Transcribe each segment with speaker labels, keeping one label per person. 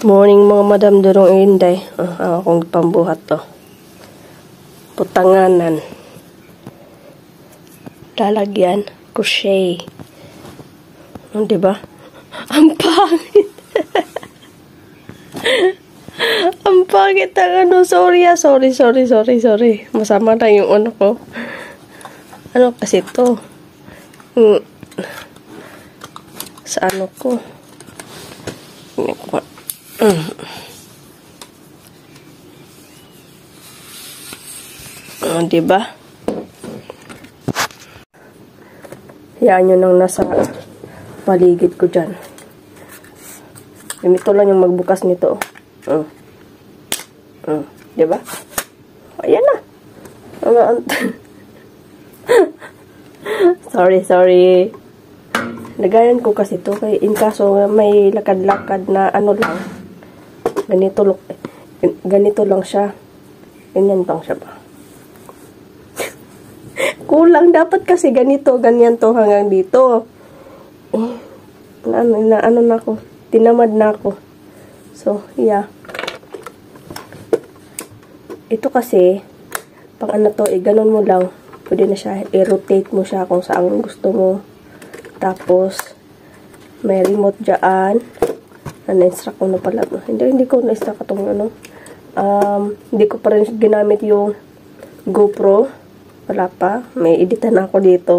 Speaker 1: Morning mga madam durong inday. Akong pambuhat to. Putanganan. Lalagyan. Crochet. Diba? Ang pangit. Ang pangit ang ano. Sorry. Masama na yung ano ko. Ano kasi to? Sa ano ko? Diba? Hayaan nyo nang nasa paligid ko dyan. Ito lang yung magbukas nito. Diba? Ayan na. Sorry. Lagayan ko kasi to kay in kaso may lakad-lakad na ano lang. Ganito lang siya. Ganyan lang siya ba? Kulang dapat kasi ganito, ganyan to hanggang dito. Ano na ako. Tinamad na ako. So, yeah. Ito kasi pang ano to, ganun mo lang. Pwede na siya, i-rotate mo siya kung saan gusto mo. Tapos, may remote dyan. Na-instruct ko na pala. Hindi ko na-instruct itong ano. Hindi ko pa rin ginamit yung GoPro. Wala pa. May editan ako dito.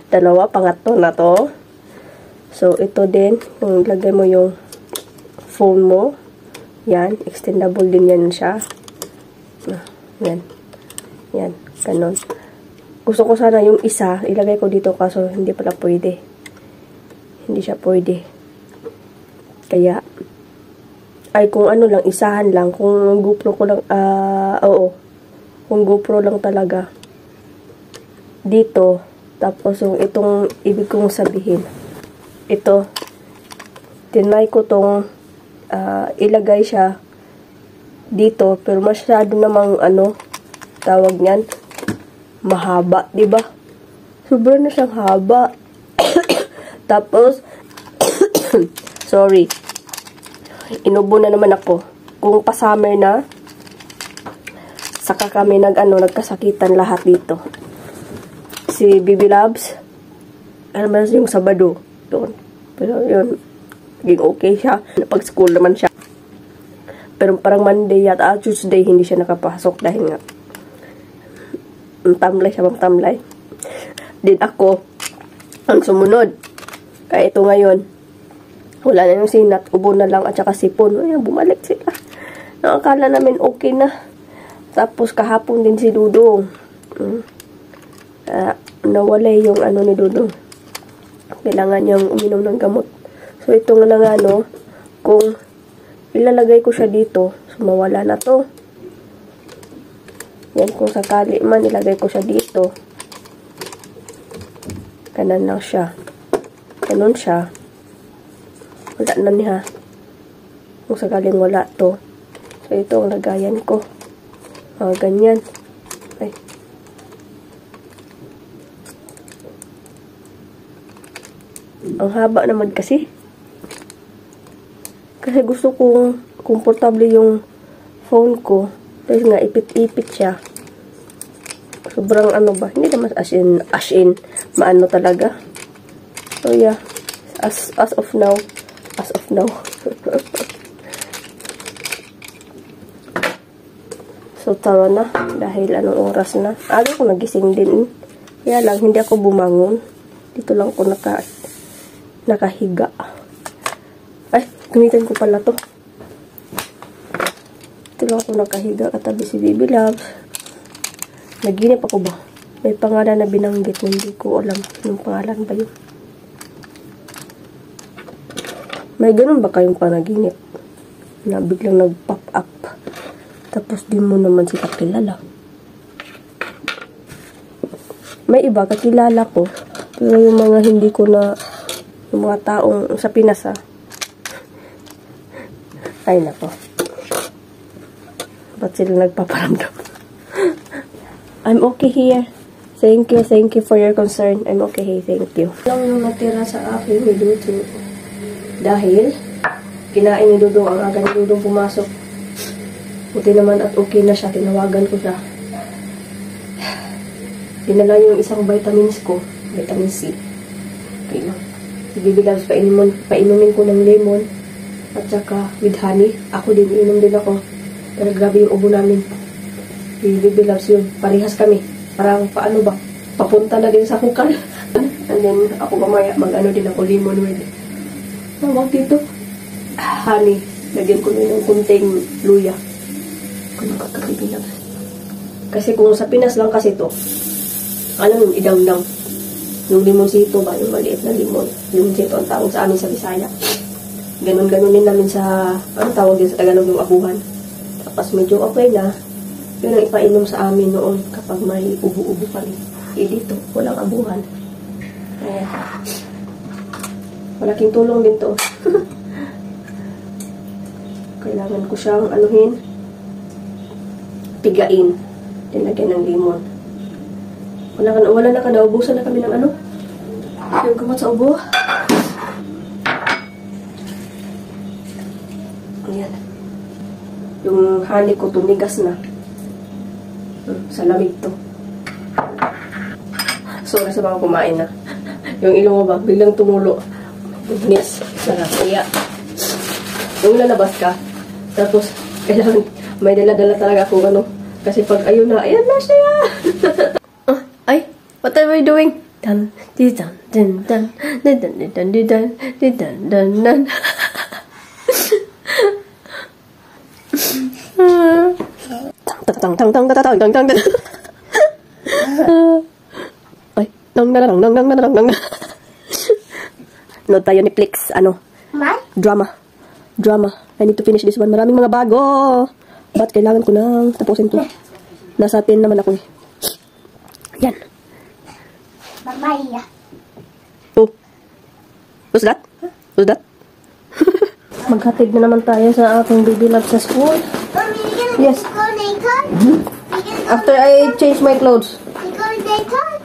Speaker 1: Dalawa, pangatlo na to. So, ito din. Yung lagay mo yung phone mo. Yan. Extendable din yan siya. Yan. Ganon. Gusto ko sana yung isa. Ilagay ko dito kaso hindi pala pwede. Hindi siya pwede. Kaya, ay kung ano lang, isahan lang. Kung GoPro ko lang, kung GoPro lang talaga. Dito, tapos yung itong ibig kong sabihin. Ito, tinry ko tong ilagay siya dito, pero masyado namang ano, tawag niyan, mahaba, diba? Sobrang na siyang haba. Tapos, sorry, inubo na naman ako. Kung pa-summer na, saka kami nagkasakitan lahat dito. Si Baby Loves, alam mo yung Sabado, doon. Pero yun, naging okay siya. Napag-school naman siya. Pero parang Monday at Tuesday, hindi siya nakapasok dahil nga, tamlay siya, tamlay. Din ako, ang sumunod. Kaya ito ngayon, wala na yung sinat, ubo na lang at saka sipon. Ayan, bumalik sila. Nakakala namin okay na. Tapos kahapon din si Dudong. Nawalay yung ano ni Dudong. Kailangan niyang uminom ng gamot. So ito nga lang ano, kung ilalagay ko siya dito, so mawala na to. Yan, kung sakali man ilagay ko siya dito. Kanan lang siya. Ganun siya. Wala na niya. Kung sakaling wala to. So, ito ang lagayan ko. Ganyan. Ay. Ang haba naman kasi. Kasi gusto kong komportable yung phone ko. Kasi nga, ipit-ipit siya. Sobrang ano ba? Hindi naman as in, maano talaga. So, yeah. As of now. So, tara na. Dahil anong oras na. Aga ko nagising din. Kaya lang, hindi ako bumangon. Dito lang ako nakahiga. Ay, gamitin ko pala to. Dito lang ako nakahiga katabi si Baby Loves. Naginip ako ba? May pangalan na binanggit. Hindi ko alam yung pangalan ba yun. May ganun ba kayong panaginip? Na biglang nag-pop up. Tapos di mo naman sila kilala. May iba kakilala ko. Pero yung mga hindi ko na, yung mga taong sa Pinas ay nako. Ba't sila nagpaparamdam? I'm okay here. Thank you for your concern. I'm okay, thank you. Lang yung natira sa akin niluto. Dahil Kinain ni Dudong, ang aga ni Dudong pumasok. Buti naman at okay na siya, tinawagan ko siya. Dinala yung isang vitamins ko, vitamin C. Okay lang. Sige, Bilabs, painumin ko ng lemon at saka with honey. Ako din, inom din ako. Pero grabe yung ubo namin. Sige, Bilabs, yun. Parehas kami. Parang paano ba? Papunta na din sa hukal. And then, ako mamaya, mag-ano din ako, lemon with. Tawag dito. Honey. Lagyan ko din ng kunting luya. Kung magkakabibilab. Kasi kung sa Pinas lang kasi to, alam mo, idang-dang. Yung limonsito ba, yung maliit na limon. Limonsito ang tawag sa amin sa Bisaya. Ganon-ganon din namin sa, ano tawag din sa Tagalog yung abuhan. Tapos medyo okay na, yun ang ipainom sa amin noon kapag may ubo-ubo pa rin. Dito, walang abuhan. Ayan. Malaking tulong din to. Kailangan ko siyang anuhin, pigain. Tinagyan ng limon. Wala na ka, naubusan na kami ng ano? Yung gamot sa ubo. Ayan. Yung honey ko tumigas na. Sa lamig to. Sorry sa mga kumain na. Yung ilong ko ba, biglang tumulo. Goodness. Sarap. Kaya, yung lalabas ka, tapos, kailangan, may dala-dala talaga ako, ano. Kasi pag ayun na, ayan na siya! Ay, what are we doing? Dan, di dan, dan, dan, dan, dan, dan, dan, dan, dan, dan. Tang tang tang tang tang tang tang tang. Ay, nang nang nang nang nang nang. Nood tayo ni Plix, ano? Drama. I need to finish this one. Maraming mga bago. But kailangan ko nang tapusin to. Nasa 10 naman ako eh. Yan.
Speaker 2: Mamaya.
Speaker 1: Oh. What's that? What's that? Maghatid na naman tayo sa aking baby love sa school. Yes.
Speaker 2: Go naked?
Speaker 1: After I change my clothes.
Speaker 2: We go naked?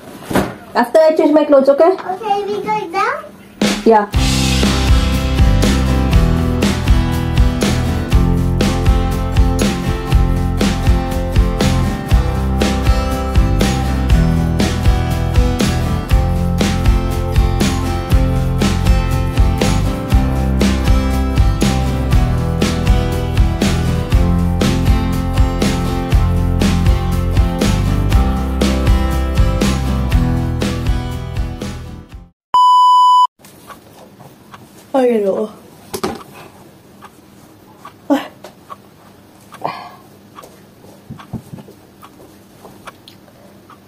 Speaker 1: After I change my clothes, okay?
Speaker 2: Okay, we go down?
Speaker 1: Yeah. Ay, ano?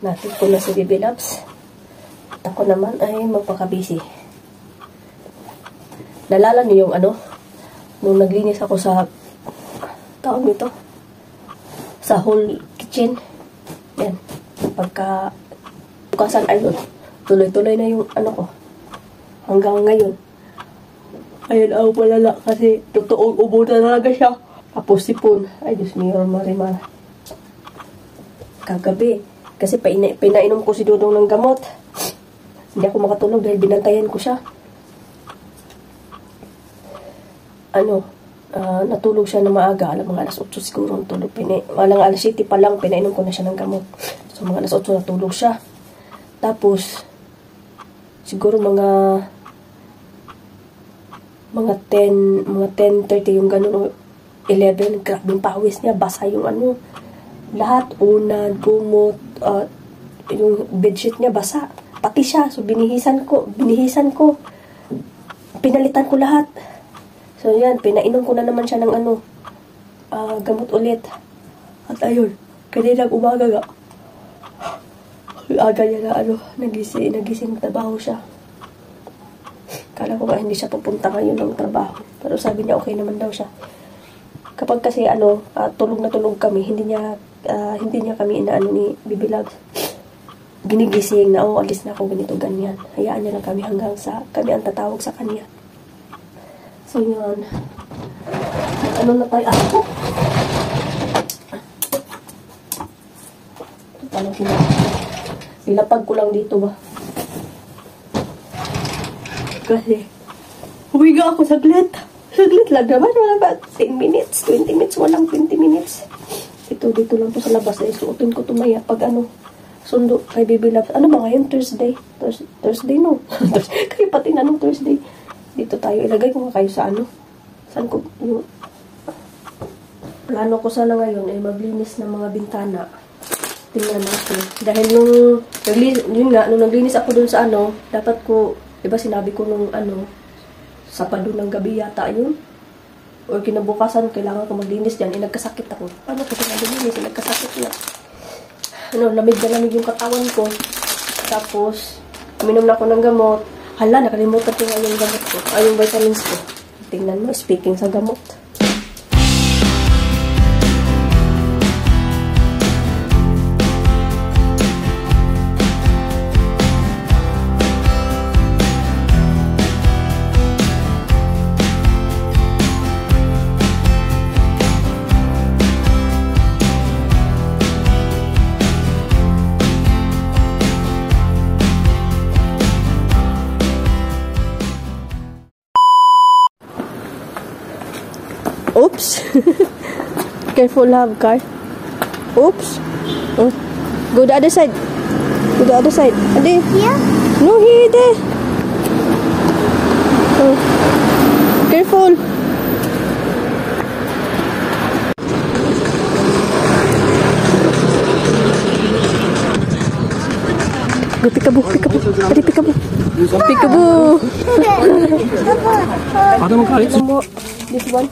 Speaker 1: Natin ko na si Baby Loves. At ako naman ay magpakabisi. Nalala niyo yung ano? Nung naglinis ako sa tawag nito? Sa whole kitchen. Yan. Pagka bukasan ay doon. Tuloy-tuloy na yung ano ko. Hanggang ngayon. Ayun, ako palala kasi totoong ubo na talaga siya. Tapos sipon. Ay, Diyos mio, Marimar. Kagabi. Kasi pinainom ko si Dudong ng gamot. Hindi ako makatulog dahil binantayan ko siya. Natulog siya na maaga. Alam, mga alas 8 siguro ang tulog. Alang alas 7 pa lang, pinainom ko na siya ng gamot. So, mga alas 8 natulog siya. Tapos, siguro mga 10:30 yung ganun, 11, grabing pawis niya, basa yung ano, lahat, unan, gumot, yung bedsheet niya basa, pati siya, so binihisan ko, pinalitan ko lahat. So yan, pinainom ko na naman siya ng gamot ulit. At ayun, kaninang umaga nga, aga niya na nagising trabaho siya. Kala ko nga hindi siya pupunta ngayon ng trabaho. Pero sabi niya okay naman daw siya. Kapag kasi tulog na tulog kami, hindi niya kami inaano ni Baby Loves. Ginigising na, alis na ako, ganito, ganyan. Hayaan niya lang kami hanggang sa kami ang tatawag sa kanya. So yun. Ano na tayo? Parang sinapag ko lang dito ba? Kasi, humiga ako saglit. Saglit lang naman. Wala ba? 10 minutes, 20 minutes. Walang 20 minutes. Ito, dito lang to sa labas. Suotin ko tumaya. Pag ano, sundo kay Baby Love. Ano ba ngayon? Thursday? Thursday, no? Kayo pati na nung Thursday. Dito tayo. Ilagay ko nga kayo sa ano. Saan ko? Yung plano ko sana ngayon ay maglinis ng mga bintana. Tingnan natin. Dahil yun nga, nung naglinis ako dun sa ano, dapat ko, diba sinabi ko nung ano, Sabado ng gabi yata yun. O kinabukasan, kailangan ko maglinis dyan. Nagkasakit ako. Paano ko pinalinis? Nagkasakit na. Lamig na lamig yung katawan ko. Tapos, uminom na ako ng gamot. Hala, nakalimutan ko nga yung gamot ko. Yung vitamins ko. Tingnan mo, speaking sa gamot. Oops. Careful, love, car. Oops. Oh. Go the other side. Go the other side. Adi.
Speaker 2: Here?
Speaker 1: No, here, there. Oh. Careful. Go, peekaboo, peekaboo. Adi, peekaboo. Peekaboo.
Speaker 3: Adamın kahretsin.
Speaker 1: This one.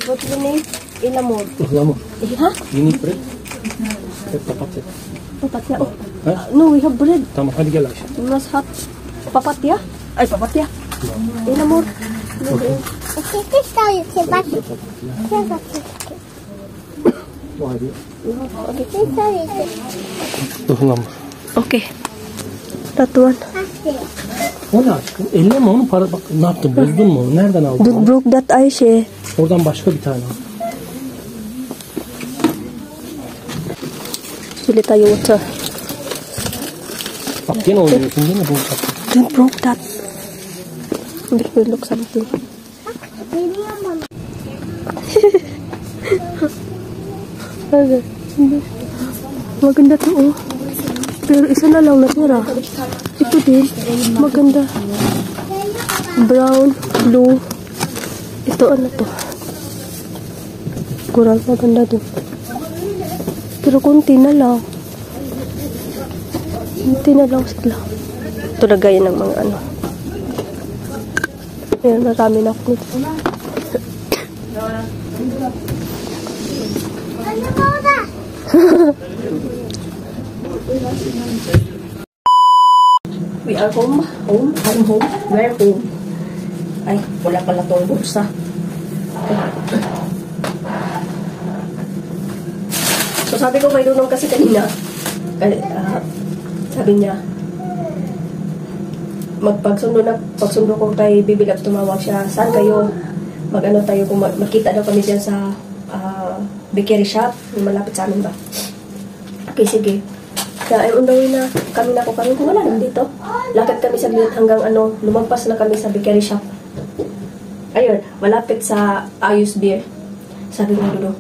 Speaker 1: What's the name? Ilamod.
Speaker 3: Ilamod.
Speaker 1: Ha?
Speaker 3: You need bread? Papatya.
Speaker 1: Papatya. Oh.
Speaker 3: Ha?
Speaker 1: No, we have bread.
Speaker 3: Tamam hadi gel Ayşe.
Speaker 1: We must have papatya. Ay, papatya. Ilamod.
Speaker 2: Okay, this time you can back it.
Speaker 3: Bu hadi.
Speaker 2: This time you can
Speaker 3: Ihlamur.
Speaker 1: Okay. That one.
Speaker 2: pass it.
Speaker 3: O ne aşkım? Elleme onu para bak ne yaptın bozdun mu? Nereden aldın?
Speaker 1: Don't broke that Ayşe.
Speaker 3: Oradan başka bir tane al.
Speaker 1: Bili tayo water.
Speaker 3: Bak gene oynuyorsun değil mi bu bak.
Speaker 1: Don't broke that. Let me look something. Maganda to, oh. Pero isa na lang natira. Ito din. Maganda. Brown, blue. Ito ano to? Coral, maganda din. Pero konti na lang. Konti na lang sila. Ito lagayan ng mga ano. Ayan, marami na ako nito.
Speaker 2: Ano ba na?
Speaker 1: We are home. Home? I'm home. We're home. Ay, wala pala tong bulsa. So, sabi ko kay Dunong kasi kanina, sabi niya, pagsundo ko kay Baby Love, tumawag siya, saan kayo? Mag-ano tayo, kung makita daw kami dyan sa bakery shop, yung malapit sa amin ba? Okay, sige. Kaya I'm on the way na, kami na kung wala naman dito. Lakad kami saglit hanggang lumagpas na kami sa bakery shop. Ayun, malapit sa Ayos Beer. Sabi ko Dudong,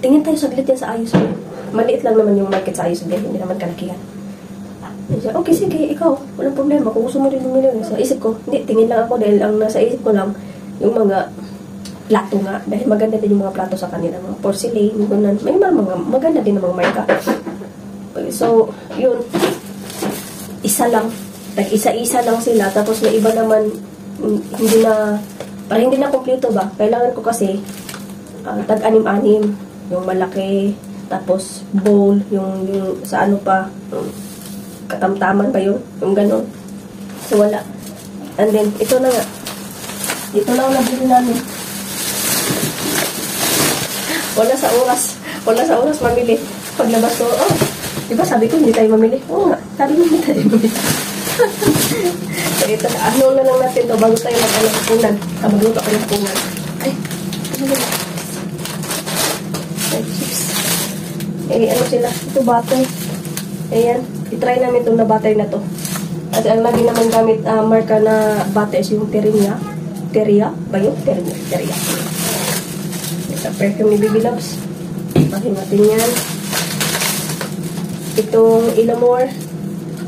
Speaker 1: tingin tayo saglit yan sa Ayos Beer. Maliit lang naman yung market sa Ayos Beer, hindi naman kalakihan. Okay, sige, ikaw, walang problema. Kung gusto mo rin bumili, sa isip ko, hindi, tingin lang ako dahil ang nasa isip ko lang, yung mga plato nga. Dahil maganda din yung mga plato sa kanila, mga porcelain, ganun. May mga maganda din ang mga marka. So, yun, isa lang. Isa-isa lang sila. Tapos may iba naman, parang hindi na kompleto ba? Kailangan ko kasi, tag-anim-anim. Yung malaki, tapos bowl, yung sa ano pa, katamtaman pa yun, yung gano'n. So, wala. And then, ito na nga. Dito lang nabili namin. Wala sa oras mamili. Paglabas ko, diba sabi ko hindi tayo mamili? Oo nga, sabi ko hindi tayo mamili. So, ito, ano na lang natin to bago tayo mag-punan. Magluto ako ng punan. Ay, ano ba? Ay, chips. Ano sila? Ito, butter. Ayan, itry namin itong na butter na to. Kasi ang lagi naman gamit marka na butter is yung Terinia. Teriyak ba yun? Teriyak. Ito, perfume ni Baby Loves. Pakin natin yan. Itong Ilamore.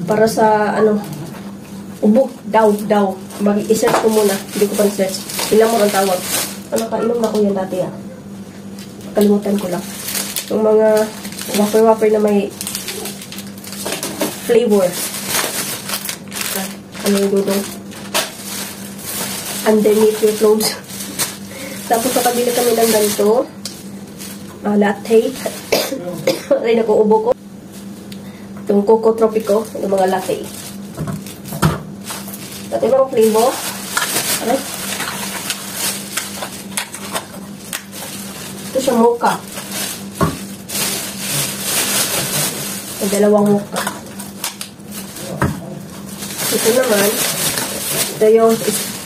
Speaker 1: Para sa, ubo. Daw. Mag-i-search ko muna. Hindi ko pa na-search. Ilamore ang tawag. Nakainom na ko yan dati, Kalimutan ko lang. Yung mga wafer na may flavor. Ano yung dudong? Underneath your clothes. Tapos nakabili kami ng ganito. Latte. Ay, nakuubo ko. Itong Coco Tropico. Yung mga latte. At ibang flavor. Alright. Ito siya mocha. May dalawang mocha. Ito naman, ito yung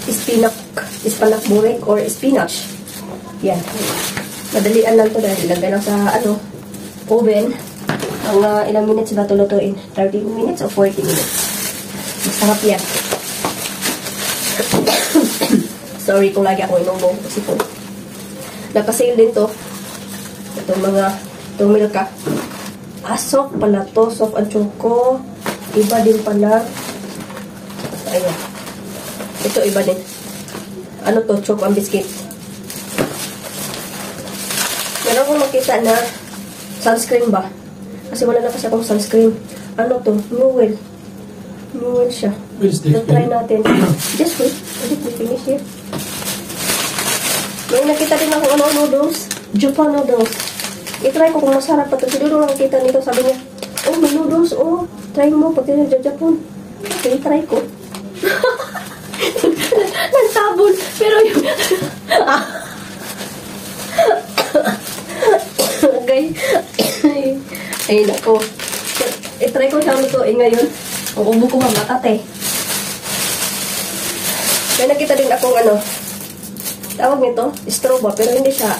Speaker 1: spinach burek or spinach. Yan. Madalian lang to dahil ilagay lang sa oven. Ang ilang minutes ba ito lutuin? 30 minutes o 40 minutes? Masarap yan. Sorry kung lagi ako inumbong kasi po. Napasale din to. Itong milka. Soft pala to. Soft and choco. Iba din pala. Ayan. Ito iba din. Ano to? Choco and biscuit. Meron akong makita na sunscreen ba? Kasi wala na kasi akong sunscreen. Ano to? Newell. Newell siya. Try natin. Just wait. Let me finish here. May nakita din ako noodles. Japan noodles. I-try ko kung masarap pa ito. Siguro nakita nito. Sabi niya, may noodles. Try mo pag tinag Japan. Okay, try ko. Nansabon. Pero yung... Okay. Ay, nako. I-try ko siya lutuin ngayon. Ang ubo ko mamakate. May nakita din akong tawag nito, straw ba? Pero hindi siya.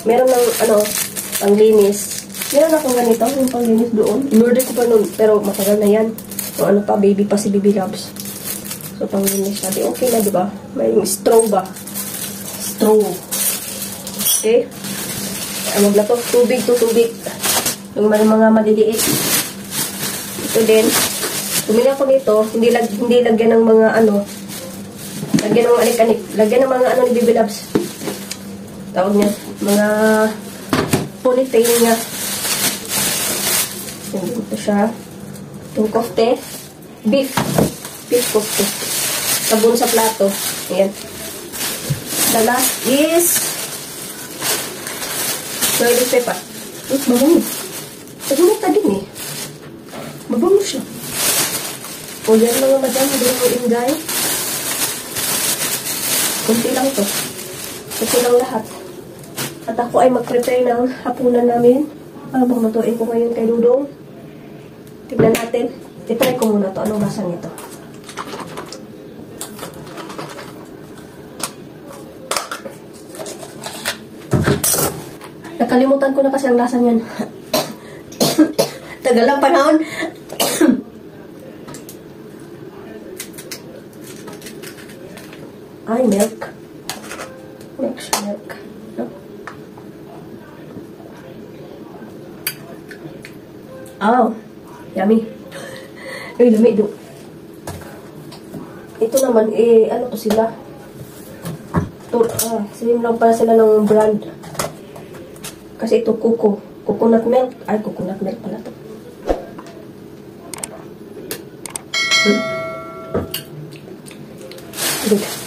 Speaker 1: Meron ng, panglinis. Meron akong ganito, yung panglinis doon. In-order ko pa noon, pero matagal na yan. Kung baby pa si Baby Loves. So, panglinis siya. Di okay na, diba? May straw ba? Straw. Okay? Ano ba to? Tubig. Yung mga maliliit. Ito din. Bumili ako nito, hindi lagyan ng mga lagyan ng anik-anik. Lagyan ng mga ni Baby Loves. Tawag niya. Mga ponytail niya. Ito siya. Itong kofte. Beef kofte. Sabon sa plato. Ayan. The last is toilet paper. Mabango. Sagunit na din eh. Mabango siya. O yan mga madam. Hindi mo ingay. Kunti lang ito. Kunti lang lahat. At ako ay mag-prepare ng hapunan namin. Habang matuin ko ngayon kay Dudong. Tignan natin. Titry ko muna ito. Anong lasa nito? Nakalimutan ko na kasi ang lasa niyan. Tagal lang panahon. Ay, milk. Milk. No? Oh, yummy. Uy, lami do. Ito naman, ano to sila? Same lang pala sila ng brand. Kasi ito, coconut milk. Ay, coconut milk pala to. Good.